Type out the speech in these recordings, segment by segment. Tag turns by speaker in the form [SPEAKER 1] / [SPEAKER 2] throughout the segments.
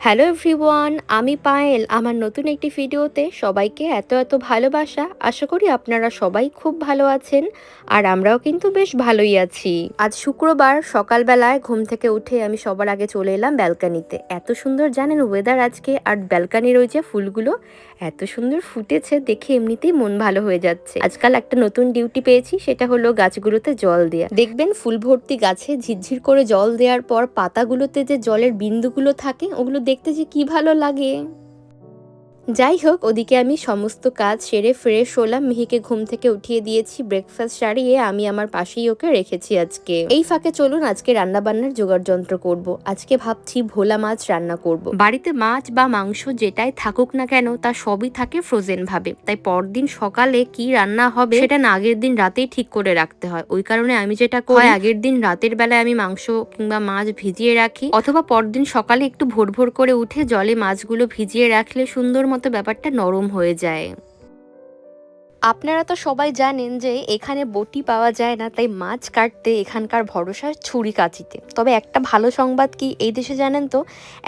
[SPEAKER 1] Hello everyone, আমি পায়েল। আমার নতুন একটি ভিডিওতে সবাইকে এত এত ভালোবাসা। আশা করি আপনারা সবাই খুব ভালো আছেন, আর আমরাও কিন্তু বেশ ভালোই আছি। আজ শুক্রবার সকালবেলায় ঘুম থেকে উঠে আমি সবার আগে চলে এলাম ব্যালকানিতে। এত সুন্দর জানেন ওয়েদার আজকে, আর ব্যালকানির ওই যে ফুলগুলো এত সুন্দর ফুটেছে দেখে এমনিতেই মন ভালো হয়ে যাচ্ছে। আজকাল একটা নতুন ডিউটি পেয়েছি, সেটা হলো গাছগুলোতে জল দেয়া। দেখবেন ফুল ভর্তি গাছে ঝিরঝির করে জল দেওয়ার পর পাতাগুলোতে যে জলের বিন্দুগুলো থাকে ওগুলো দেখতে যে কি ভালো লাগে। যাই হোক, ওদিকে আমি সমস্ত কাজ সেরে ফ্রেশ হলাম। মিহিকে ঘুম থেকে উঠিয়ে দিয়েছি, ব্রেকফাস্ট সারিয়ে আমি আমার পাশেই ওকে রেখেছি। আজকে এই ফাঁকে চলুন আজকে রান্না বান্নার জোগাড় যন্ত্র করব। আজকে ভাবছি ভোলা মাছ রান্না করব। বাড়িতে মাছ বা মাংস যেটাই থাকুক না কেন তা সবই থাকে ফ্রোজেন ভাবে, তাই পরদিন সকালে কি রান্না হবে সেটা না আগের দিন রাতেই ঠিক করে রাখতে হয়। ওই কারণে আমি যেটা করি, আগের দিন রাতের বেলায় আমি মাংস কিংবা মাছ ভিজিয়ে রাখি, অথবা পরদিন সকালে একটু ভোর ভোর করে উঠে জলে মাছগুলো ভিজিয়ে রাখলে সুন্দর মতো ব্যাপারটা নরম হয়ে যায়। আপনারা তো সবাই জানেন যে এখানে বটি পাওয়া যায় না, তাই মাছ কাটতে এখানকার ভরসা ছুরি কাঁচিতে। তবে একটা ভালো সংবাদ কি, এই দেশে জানেন তো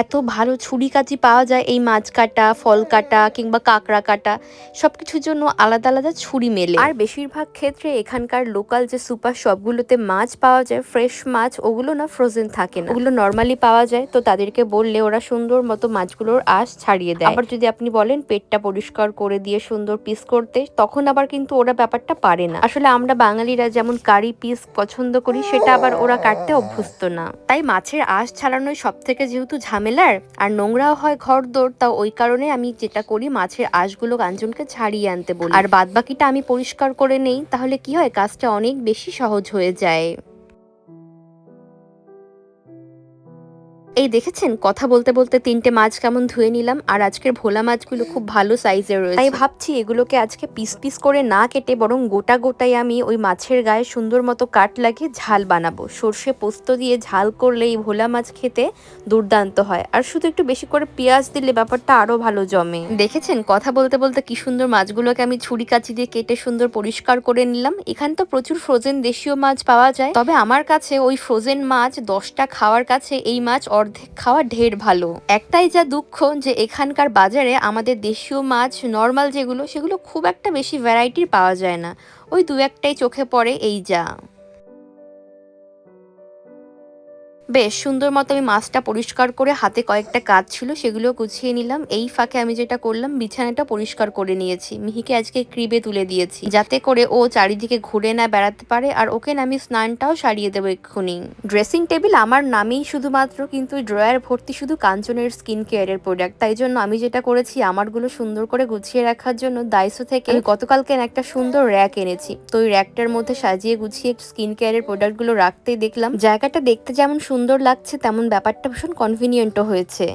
[SPEAKER 1] এত ভালো ছুরি কাঁচি পাওয়া যায়। এই মাছ কাটা, ফল কাটা কিংবা কাঁকড়া কাটা সবকিছুর জন্য আলাদা আলাদা ছুরি মেলে। আর বেশিরভাগ ক্ষেত্রে এখানকার লোকাল যে সুপার শপগুলোতে মাছ পাওয়া যায়, ফ্রেশ মাছ, ওগুলো না ফ্রোজেন থাকে না, ওগুলো নর্মালি পাওয়া যায়। তো তাদেরকে বললে ওরা সুন্দর মতো মাছগুলোর আঁশ ছাড়িয়ে দেয়। আবার যদি আপনি বলেন পেটটা পরিষ্কার করে দিয়ে সুন্দর পিস করতে, তখন আবার কিন্তু ওরা ব্যাপারটা পারে না। আসলে আমরা বাঙালিরা যেমন কারি পিস পছন্দ করি, সেটা আবার ওরা কাটতে অভ্যস্ত না। তাই মাছের আঁশ ছাড়ানোই সব থেকে যেহেতু ঝামেলার, আর নোংরাও হয় ঘরদোর, তা ওই কারণে আমি যেটা করি মাছের আঁশগুলো কাঞ্চনকে ছাড়িয়ে আনতে বলি, আর বাদ বাকিটা আমি পরিষ্কার করে নেই। তাহলে কি হয়, কাজটা অনেক বেশি সহজ হয়ে যায়। এই দেখেছেন, কথা বলতে বলতে 3টে মাছ কেমন ধুয়ে নিলাম। আর আজকের ভোলা মাছগুলো খুব ভালো সাইজের রয়েছে, তাই ভাবছি এগুলোকে আজকে পিস পিস করে না কেটে বরং গোটা গোটাই আমি ওই মাছের গায়ে সুন্দর মতো কাট লাগিয়ে ঝাল বানাবো। সর্ষে পোস্ত দিয়ে ঝাল করলে এই ভোলা মাছ খেতে দুর্দান্ত হয়, আর শুধু একটু বেশি করে পেঁয়াজ দিলে ব্যাপারটা আরো ভালো জমে। দেখেছেন, কথা বলতে বলতে কি সুন্দর মাছগুলোকে আমি ছুরি কাঁচি দিয়ে কেটে সুন্দর পরিষ্কার করে নিলাম। এখানে তো প্রচুর ফ্রোজেন দেশীয় মাছ পাওয়া যায়, তবে আমার কাছে ওই ফ্রোজেন মাছ 10টা খাওয়ার কাছে এই মাছ অর্ধেক খাওয়া ঢের ভালো। একটাই যা দুঃখ যে এখানকার বাজারে আমাদের দেশীয় মাছ নর্মাল যেগুলো, সেগুলো খুব একটা বেশি ভ্যারাইটির পাওয়া যায় না। ওই দু একটাই চোখে পড়ে, এই যা। বেশ সুন্দর মতো আমি মাছটা পরিষ্কার করে, হাতে কয়েকটা কাজ ছিল সেগুলো গুছিয়ে নিলাম। এই ফাঁকে আমি যেটা করলাম, বিছানাটা পরিষ্কার করে নিয়েছি। মিহিকে আজকে ক্রিবে তুলে দিয়েছি, যাতে করে ও চারিদিকে ঘুরে না বেড়াতে পারে, আর ওকে না আমি স্নানটাও সারিয়ে দেবো এক্ষুনি। ড্রেসিং টেবিল আমার নামেই শুধুমাত্র, কিন্তু ড্রয়ার ভর্তি শুধু কাঞ্চনের স্কিন কেয়ারের প্রোডাক্ট। তাই জন্য আমি যেটা করেছি, আমারগুলো সুন্দর করে গুছিয়ে রাখার জন্য দাইসো থেকে আমি গতকালকে একটা সুন্দর র্যাক এনেছি। তো ওই র্যাকটার মধ্যে সাজিয়ে গুছিয়ে স্কিন কেয়ারের প্রোডাক্টগুলো রাখতেই দেখলাম জায়গাটা দেখতে যেমন সুন্দর লাগছে, তেমন ব্যাপারটা ভীষণ কনভিনিয়েন্টও হয়েছে।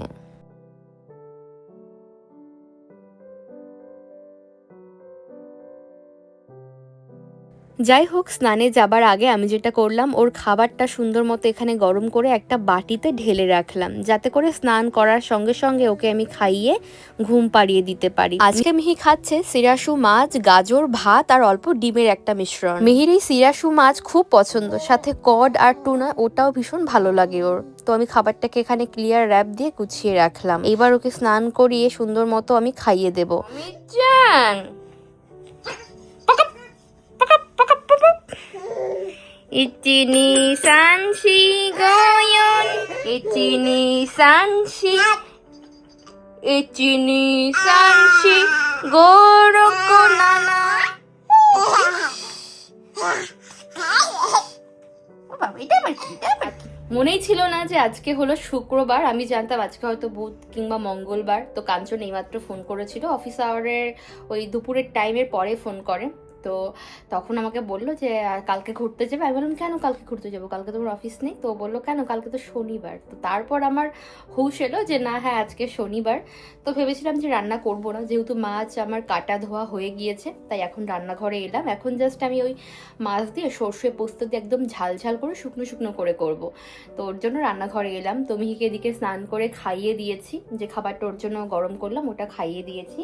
[SPEAKER 1] যাই হোক, স্নানে যাবার আগে আমি যেটা করলাম, ওর খাবারটা সুন্দর মতো এখানে গরম করে একটা বাটিতে ঢেলে রাখলাম, যাতে করে স্নান করার সঙ্গে সঙ্গে ওকে আমি খাইয়ে ঘুম পাড়িয়ে দিতে পারি। আজকে মিহি খাচ্ছে সিরাসু মাছ, গাজর, ভাত আর অল্প ডিমের একটা মিশ্রণ। মিহির এই সিরাসু মাছ খুব পছন্দ, সাথে কড আর টুনা, ওটাও ভীষণ ভালো লাগে ওর। তো আমি খাবারটাকে এখানে ক্লিয়ার র্যাপ দিয়ে গুছিয়ে রাখলাম। এবার ওকে স্নান করিয়ে সুন্দর মতো আমি খাইয়ে দেবো। 이찌니 산시 고연 이찌니 산시 이찌니 산시 고로코 나나 মনেই ছিল না যে আজকে হলো শুক্রবার। আমি জানতাম আজকে হয়তো বুধ কিংবা মঙ্গলবার। তো কাঞ্চন এইমাত্র ফোন করেছিল, অফিস আওয়ারের ওই দুপুরের টাইমের পরে ফোন করে। তো তখন আমাকে বললো যে কালকে ঘুরতে যাবে। আমি বললাম কেন কালকে ঘুরতে যাবো, কালকে তোমার অফিস নেই? তো বললো কেন, কালকে তো শনিবার। তো তারপর আমার হুঁশ এলো যে না, হ্যাঁ আজকে শনিবার। তো ভেবেছিলাম যে রান্না করবো না, যেহেতু মাছ আমার কাটা ধোয়া হয়ে গিয়েছে। তাই এখন রান্নাঘরে এলাম। এখন জাস্ট আমি ওই মাছ দিয়ে সর্ষে পোস্ত দিয়ে একদম ঝাল ঝাল করে শুকনো শুকনো করে করবো। তো ওর জন্য রান্নাঘরে এলাম। তো মিহিকে এদিকে স্নান করে খাইয়ে দিয়েছি, যে খাবারটা ওর জন্য গরম করলাম ওটা খাইয়ে দিয়েছি।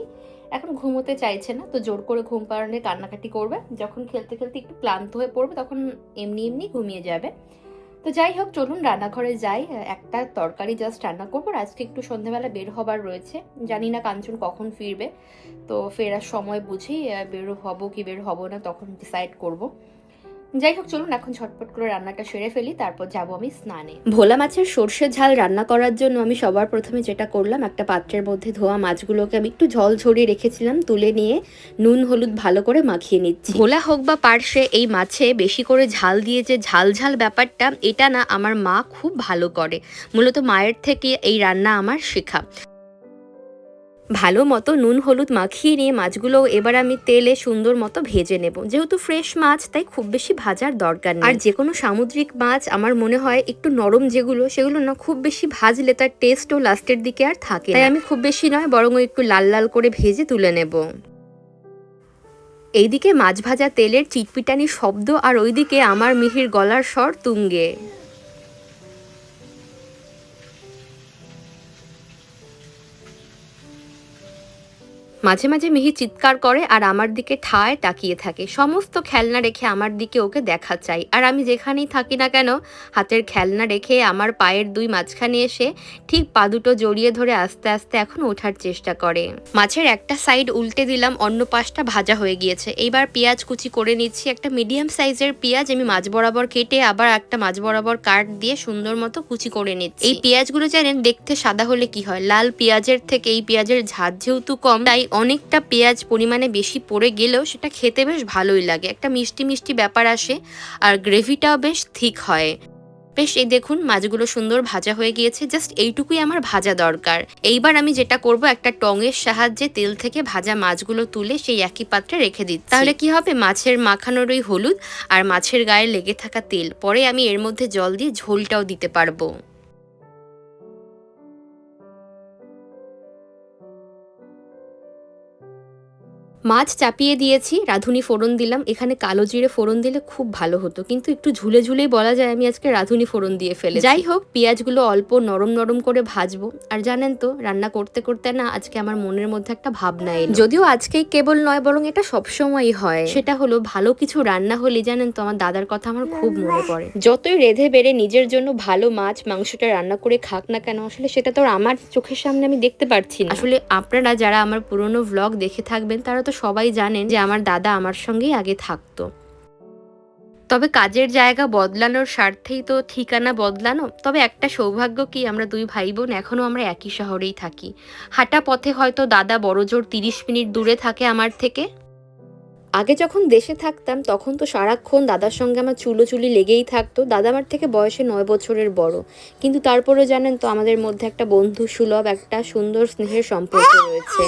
[SPEAKER 1] এখন ঘুমোতে চাইছে না, তো জোর করে ঘুম পাড়ানো কান্নাকাটি করবে। যখন খেলতে খেলতে একটু ক্লান্ত হয়ে পড়বে তখন এমনি এমনি ঘুমিয়ে যাবে। তো যাই হোক, চলুন রান্নাঘরে যাই। একটা তরকারি জাস্ট রান্না করবো। আর আজকে একটু সন্ধ্যাবেলা বের হবার রয়েছে, জানি না কাঞ্চন কখন ফিরবে, তো ফেরার সময় বুঝেই বের হব কি বের হব না তখন ডিসাইড করব। যাই হোক, চলুন এখন ঝটপট করে রান্নাটা সেরে ফেলি, তারপর যাবো আমি স্নানে। ভোলা মাছের সর্ষের ঝাল রান্না করার জন্য আমি সবার প্রথমে যেটা করলাম, একটা পাত্রের মধ্যে ধোয়া মাছগুলোকে আমি একটু জল ঝরিয়ে রেখেছিলাম, তুলে নিয়ে নুন হলুদ ভালো করে মাখিয়ে নিচ্ছি। ভোলা হোক বা পার্শে, এই মাছে বেশি করে ঝাল দিয়ে যে ঝাল ঝাল ব্যাপারটা, এটা না আমার মা খুব ভালো করে। মূলত মায়ের থেকে এই রান্না আমার শেখা। ভালো মতো নুন হলুদ মাখিয়ে নিয়ে মাছগুলো এবার আমি তেলে সুন্দর মতো ভেজে নেব। যেহেতু ফ্রেশ মাছ, তাই খুব বেশি ভাজার দরকার নেই। আর যে কোনো সামুদ্রিক মাছ আমার মনে হয় একটু নরম যেগুলো, সেগুলো না খুব বেশি ভাজলে তার টেস্টও লাস্টের দিকে আর থাকে, তাই আমি খুব বেশি নয়, বরং একটু লাল লাল করে ভেজে তুলে নেব। এইদিকে মাছ ভাজা তেলের চিটপিটানি শব্দ, আর ওইদিকে আমার মিহির গলার স্বর তুঙ্গে। মাঝে মাঝে মিহি চিৎকার করে আর আমার দিকে ঠায় তাকিয়ে থাকে। সমস্ত খেলনা রেখে আমার দিকে ওকে দেখা চাই। আর আমি যেখানেই থাকি না কেন, হাতের খেলনা রেখে আমার পায়ের দুই মাঝখানে এসে ঠিক পা দুটো জড়িয়ে ধরে আস্তে আস্তে এখন ওঠার চেষ্টা করে। মাছের একটা সাইড উল্টে দিলাম, অন্য পাশটা ভাজা হয়ে গিয়েছে। এইবার পেঁয়াজ কুচি করে নিচ্ছি। একটা মিডিয়াম সাইজের পেঁয়াজ আমি মাছ বরাবর কেটে আবার একটা মাছ বরাবর কাট দিয়ে সুন্দর মতো কুচি করে নিচ্ছি। এই পেঁয়াজগুলো জানেন দেখতে সাদা হলে কি হয়, লাল পেঁয়াজের থেকে এই পেঁয়াজের ঝাঁজ যেহেতু কম, তাই অনেকটা পেঁয়াজ পরিমাণে বেশি পড়ে গেলেও সেটা খেতে বেশ ভালোই লাগে, একটা মিষ্টি মিষ্টি ব্যাপার আসে, আর গ্রেভিটাও বেশ ঠিক হয়। বেশ, এই দেখুন মাছগুলো সুন্দর ভাজা হয়ে গিয়েছে, জাস্ট এইটুকুই আমার ভাজা দরকার। এইবার আমি যেটা করব, একটা টঙের সাহায্যে তেল থেকে ভাজা মাছগুলো তুলে সেই একই পাত্রে রেখে দিচ্ছি। তাহলে কি হবে, মাছের মাখানোর ওই হলুদ আর মাছের গায়ে লেগে থাকা তেল, পরে আমি এর মধ্যে জল দিয়ে ঝোলটাও দিতে পারবো। মাছ চাপিয়ে দিয়েছি, রাঁধুনি ফোড়ন দিলাম। এখানে কালো জিরে ফোড়ন দিলে খুব ভালো হতো, কিন্তু একটু ঝুলে ঝুলেই বলা যায় আমি আজকে রাঁধুনি ফোড়ন দিয়ে ফেলেছি। যাই হোক, পেঁয়াজগুলো অল্প নরম নরম করে ভাজবো। আর জানেন তো, রান্না করতে করতে না আজকে আমার মনের মধ্যে একটা ভাবনা এলো, যদিও আজকেই কেবল নয়, বরং এটা সবসময়ই হয়। সেটা হলো, ভালো কিছু রান্না হলে জানেন তো আমার দাদার কথা আমার খুব মনে পড়ে। যতই রেধে বেড়ে নিজের জন্য ভালো মাছ মাংসটা রান্না করে খাক না কেন, আসলে সেটা তো আমার চোখের সামনে আমি দেখতে পারছি না। আসলে আপনারা যারা আমার পুরনো ভ্লগ দেখে থাকবেন, তারা তো সবাই জানেন যে আমার দাদা আমার সঙ্গেই আগে থাকতো। তবে কাজের জায়গা বদলানোর স্বার্থেই তো ঠিকানা বদলানো। তবে একটা সৌভাগ্য কি, আমরা দুই ভাই বোন এখনো আমরা একই শহরেই থাকি। হাঁটা পথে হয়তো দাদা বড়জোর 30 মিনিট দূরে থাকে আমার থেকে। আগে যখন দেশে থাকতাম তখন তো সারাক্ষণ দাদার সঙ্গে আমার চুলোচুলি লেগেই থাকতো। দাদা আমার থেকে বয়সে 9 বছরের বড়, কিন্তু তারপরে জানেন তো আমাদের মধ্যে একটা বন্ধু সুলভ একটা সুন্দর স্নেহের সম্পর্ক রয়েছে।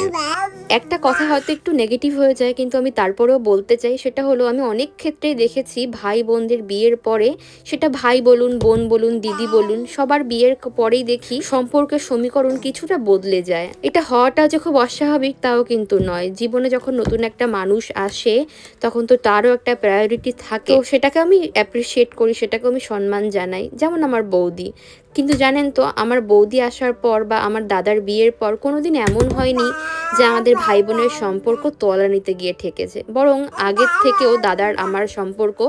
[SPEAKER 1] একটা কথা হয়তো একটু নেগেটিভ হয়ে যায়, কিন্তু আমি তারপরেও বলতে চাই, সেটা হলো আমি অনেক ক্ষেত্রেই দেখেছি ভাই বোনদের বিয়ের পরে, সেটা ভাই বলুন বোন বলুন দিদি বলুন, সবার বিয়ের পরেই দেখি সম্পর্কের সমীকরণ কিছুটা বদলে যায়। এটা হওয়াটা যে খুব অস্বাভাবিক তাও কিন্তু নয়। জীবনে যখন নতুন একটা মানুষ আসে, তখন তো তারও একটা প্রায়োরিটি থাকে, তো সেটাকে আমি অ্যাপ্রিসিয়েট করি, সেটাকে আমি সম্মান জানাই। যেমন আমার বৌদি, কিন্তু জানেন তো আমার বৌদি আসার পর বা আমার দাদার বিয়ের পর কোনোদিন এমন হয়নি যে আমাদের ভাই বোনের সম্পর্ক তলানিতে গিয়ে ঠেকেছে, বরং আগের থেকেও দাদার আমার সম্পর্ক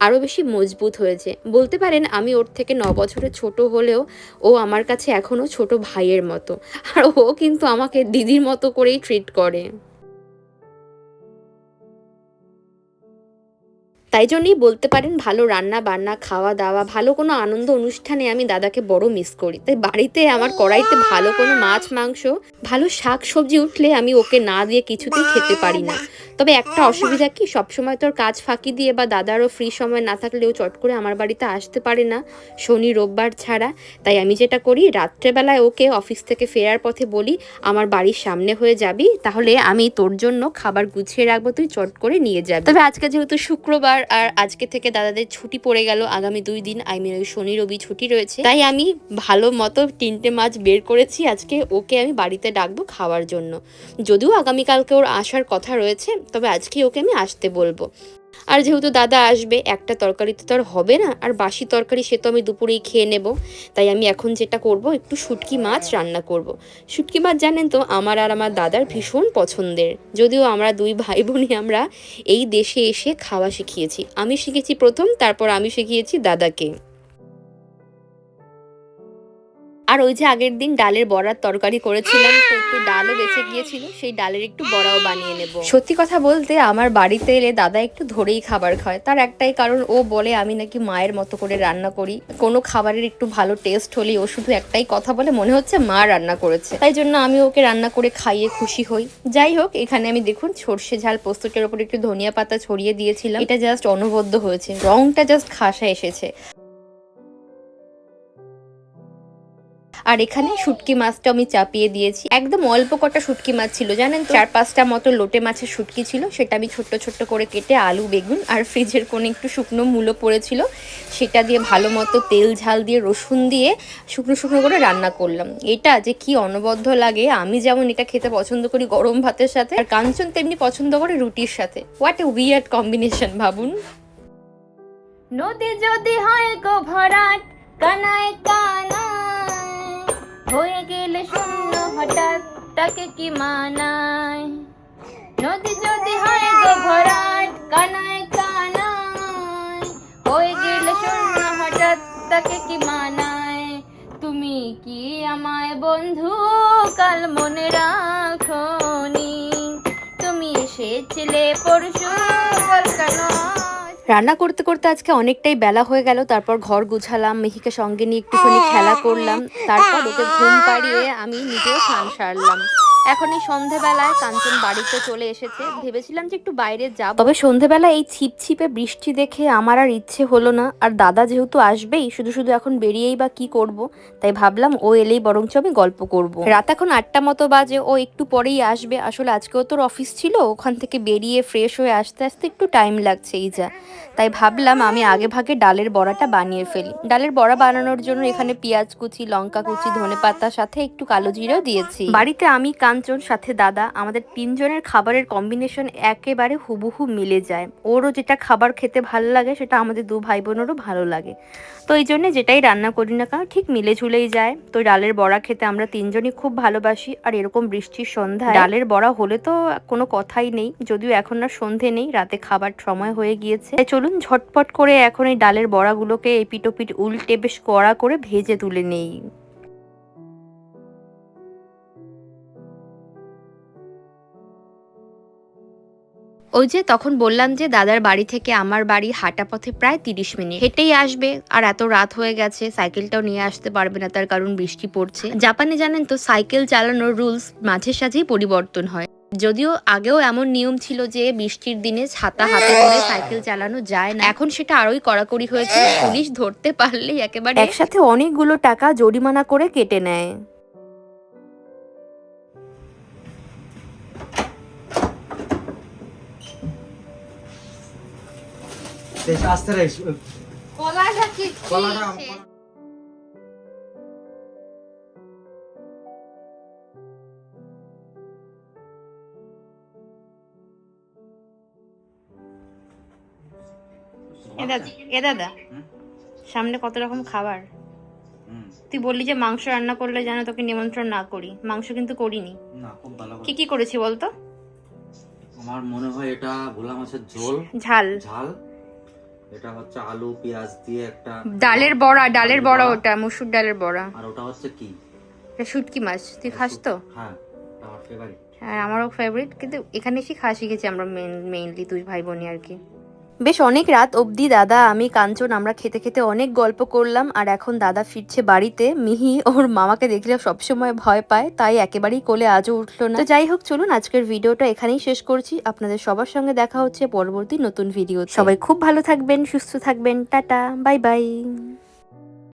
[SPEAKER 1] আরও বেশি মজবুত হয়েছে। বলতে পারেন আমি ওর থেকে 9 বছরের ছোট হলেও ও আমার কাছে এখনও ছোট ভাইয়ের মতো, আর ও কিন্তু আমাকে দিদির মতো করেই ট্রিট করে। তাই জন্যই বলতে পারেন, ভালো রান্না বান্না খাওয়া দাওয়া ভালো কোনো আনন্দ অনুষ্ঠানে আমি দাদাকে বড় মিস করি। তাই বাড়িতে আমার কড়াইতে ভালো কোনো মাছ মাংস ভালো শাক সবজি উঠলে আমি ওকে না দিয়ে কিছুতেই খেতে পারি না। তবে একটা অসুবিধা কি, সবসময় তোর কাজ ফাঁকি দিয়ে বা দাদারও ফ্রি সময় না থাকলেও চট করে আমার বাড়িতে আসতে পারে না শনি রোববার ছাড়া। তাই আমি যেটা করি, রাত্রেবেলায় ওকে অফিস থেকে ফেরার পথে বলি, আমার বাড়ির সামনে হয়ে যাবি, তাহলে আমি তোর জন্য খাবার গুছিয়ে রাখবো, তুই চট করে নিয়ে যাবি। তবে আজকে যেহেতু শুক্রবার আর আজকে থেকে দাদাদের ছুটি পড়ে গেল, আগামী 2 দিন ওই শনি রবি ছুটি রয়েছে, তাই আমি ভালো মতো 3টে মাছ বের করেছি। আজকে ওকে আমি বাড়িতে ডাকবো খাওয়ার জন্য। যদিও আগামীকালকে ওর আসার কথা রয়েছে, তবে আজকে ওকে আমি আসতে বলবো। আর যেহেতু দাদা আসবে, একটা তরকারিতে তো আর হবে না, আর বাসি তরকারি সে তো আমি দুপুরেই খেয়ে নেব। তাই আমি এখন যেটা করব, একটু শুটকি মাছ রান্না করব। শুটকি মাছ জানেন তো আমার আর আমার দাদার ভীষণ পছন্দের। যদিও আমরা দুই ভাই বোনই আমরা এই দেশে এসে খাওয়া শিখিয়েছি। আমি শিখেছি প্রথম, তারপর আমি শিখিয়েছি দাদাকে। আর ওই যে আগের দিন ডালের বড়ার তরকারি করেছিলাম, তো একটু ডালও বেঁচে গিয়েছিল, সেই ডালের একটু বড়াও বানিয়ে নেব। সত্যি কথা বলতে আমার বাড়িতে এলে দাদা একটু ধরেই খাবার খায়, তার একটাই কারণ, ও বলে আমি নাকি মায়ের মতো করে রান্না করি, কোনো খাবারের একটু ভালো টেস্ট হলেই ও শুধু একটাই কথা বলে, মনে হচ্ছে মা রান্না করেছে। তাই জন্য আমি ওকে রান্না করে খাইয়ে খুশি হই। যাই হোক, এখানে আমি দেখুন সর্ষে ঝাল পোস্তটার উপর একটু ধনিয়া পাতা ছড়িয়ে দিয়েছিলাম, এটা জাস্ট অনবদ্য হয়েছে, রংটা জাস্ট খাসা এসেছে। আর এখানে শুটকি মাছটা আমি চাপিয়ে দিয়েছি, একদম অল্প কটা শুটকি মাছ ছিল জানেন তো, 4-5টা মতো লোটে মাছের শুটকি ছিল, সেটা আমি ছোট্ট ছোট্ট করে কেটে আলু বেগুন আর ফ্রিজের কোণে একটু শুকনো মূলো পড়েছিল, সেটা দিয়ে ভালো মতো তেল ঝাল দিয়ে রসুন দিয়ে শুকনো শুকনো করে রান্না করলাম। এটা যে কি অনবদ্য লাগে, আমি যেমন এটা খেতে পছন্দ করি গরম ভাতের সাথে, আর কাঞ্চন তেমনি পছন্দ করে রুটির সাথে। হোয়াট এ উইয়ার্ড কম্বিনেশন ভাবুন। নদী যদি হয় গো ভরাট, কানায় কানায় হয়ে গেলে শূন্য হঠাৎ, তাকে কি মানায়? নদী যদি হয় গো ভরাট, কানায় কানায় হয়ে গেলে শূন্য হঠাৎ, তাকে কি মানায়? তুমি কি আমায় বন্ধু কাল মনে রাখোনি, তুমি এসেছিলে পরশু কলকাতায়। রান্না করতে করতে আজকে অনেকটাই বেলা হয়ে গেল, তারপর ঘর গুছালাম, মিহিকে সঙ্গে নিয়ে একটুখানি খেলা করলাম, তারপর ওকে ঘুম পাড়িয়ে আমি নিজেও স্নান সারলাম। এখন এই সন্ধেবেলায় কাঞ্চন বাড়িতে চলে এসেছে, ভেবেছিলাম যে একটু বাইরে যাব, তবে সন্ধেবেলা এই ছিপছিপে বৃষ্টি দেখে আমার আর ইচ্ছে হলো না, আর দাদা যেহেতু আসবেই, শুধু শুধু এখন বেরিয়েই বা কি করব, তাই ভাবলাম ও এলেই বরঞ্চ আমি গল্প করব। রাত এখন 8টা মতো বাজে, ও একটু পরেই আসবে, আসলে আজকেও তোর অফিস ছিল, ওখান থেকে বেরিয়ে ফ্রেশ হয়ে আসতে আসতে একটু টাইম লাগছে এই যা, তাই ভাবলাম আমি আগে ভাগে ডালের বড়াটা বানিয়ে ফেলি। ডালের বড়া বানানোর জন্য এখানে পেঁয়াজ কুচি, লঙ্কা কুচি, ধনেপাতা সাথে একটু কালো জিরাও দিয়েছি। বাড়িতে আমি, কাঞ্চন, সাথে দাদা, আমাদের 3জনের খাবারের কম্বিনেশন একেবারে হুবহু মিলে যায়। ওরও যেটা খাবার খেতে ভালো লাগে সেটা আমাদের 2 ভাই বোনেরও ভালো লাগে, তো এই জন্য যেটাই রান্না করি না কেন ঠিক মিলে ঝুলেই যায়। তো ডালের বড়া খেতে আমরা 3জনই খুব ভালোবাসি, আর এরকম বৃষ্টির সন্ধ্যায় ডালের বড়া হলে তো কোনো কথাই নেই, যদিও এখন আর সন্ধে নেই, রাতে খাবার সময় হয়ে গিয়েছে। চলুন ঝটপট করে এখন এই ডালের বড়াগুলোকে এপিটোপিট উল্টে বেশ কড়া করে ভেজে তুলে নেই। ওই যে তখন বললাম যে দাদার বাড়ি থেকে আমার বাড়ি হাঁটা পথে প্রায় 30 মিনিট, হেঁটেই আসবে, আর এত রাত হয়ে গেছে, সাইকেলটাও নিয়ে আসতে পারবে না, তার কারণ বৃষ্টি পড়ছে। জাপানে জানেন তো সাইকেল চালানোর রুলস মাঝে সাঝেই পরিবর্তন হয়, যদিও আগেও এমন নিয়ম ছিল যে বৃষ্টির দিনে ছাতা হাতে করে সাইকেল চালানো যায় না, এখন সেটা আরোই কড়াকড়ি হয়েছে, পুলিশ ধরতে পারলেই একেবারে একসাথে অনেকগুলো টাকা জরিমানা করে কেটে নেয়। কলাটা কি এ দাদা, সামনে কত রকম খাবার, তুই বললি যে মাংস রান্না করলে যেন তোকে নিমন্ত্রণ না করি, মাংস কিন্তু করিনি।
[SPEAKER 2] না, খুব ভালো
[SPEAKER 1] কি কি করেছি বলতো?
[SPEAKER 2] আমার মনে হয় এটা ভোলা মাছের ঝোল,
[SPEAKER 1] ঝাল
[SPEAKER 2] ঝাল, এটা হচ্ছে আলু পেঁয়াজ দিয়ে একটা
[SPEAKER 1] ডালের বড়া, ডালের বড়া, ওটা মসুর ডালের বড়া,
[SPEAKER 2] আর ওটা হচ্ছে কি,
[SPEAKER 1] এটা শুটকি মাছ। তুই খাস তো?
[SPEAKER 2] হ্যাঁ, আমার ফেভারিট।
[SPEAKER 1] হ্যাঁ, আমারও ফেভারিট, কিন্তু এখানে এসে খাওয়া শিখেছি আমরা মেইনলি 2 ভাই বোনই আর কি। বেশ অনেক রাত অবধি দাদা, আমি, কাঞ্চন আমরা খেতে খেতে অনেক গল্প করলাম, আর এখন দাদা ফিরছে বাড়িতে। মিহি ওর মামাকে দেখলে সবসময় ভয় পায়, তাই একেবারেই কোলে আজও উঠলো না। তো যাই হোক, চলুন আজকের ভিডিওটা এখানেই শেষ করছি, আপনাদের সবার সঙ্গে দেখা হচ্ছে পরবর্তী নতুন ভিডিও। সবাই খুব ভালো থাকবেন, সুস্থ থাকবেন, টাটা, বাই বাই।